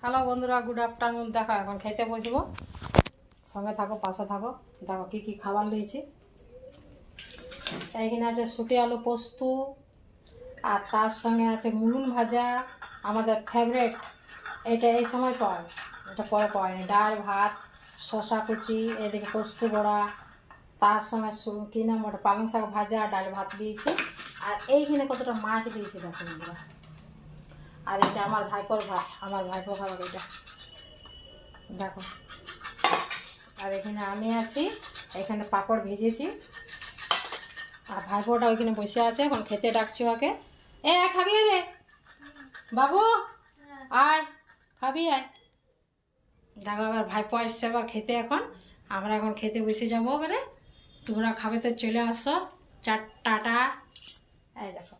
Hello বন্ধুরা, good afternoon. দেখো এখন খেতে বসবো, সঙ্গে থাকো, পাশে থাকো। দেখো কী কী খাবার নিয়েছি। এইখানে আছে শুটি আলু পোস্ত, আর তার সঙ্গে আছে মুলুন ভাজা, আমাদের ফেভারেট। এটা এই সময় পায়, এটা পরে পাওয়া যায়। ডাল ভাত, শশা কুচি, এদিকে পোস্ত বড়া, তার সঙ্গে কী নাম ওটা, পালং শাক ভাজা, ডাল ভাত দিয়েছি। আর এইখানে কতটা মাছ দিয়েছি দেখো বন্ধুরা। আর এটা আমার ভাইপোর ভাত, আমার ভাইপো খাবার এটা দেখো। আর এখানে আমি আছি, এখানে পাঁপড় ভেজেছি। আর ভাইপোটা ওইখানে বসে আছে, এখন খেতে ডাকছি ওকে। খাবি রে বাবু, আয় খাবি, আয়। দেখো আবার ভাইপো আসছে আবার খেতে। এখন আমরা এখন খেতে বসে যাবো এবারে। তোমরা খাবে তো চলে আসো। টাটা। এই দেখো।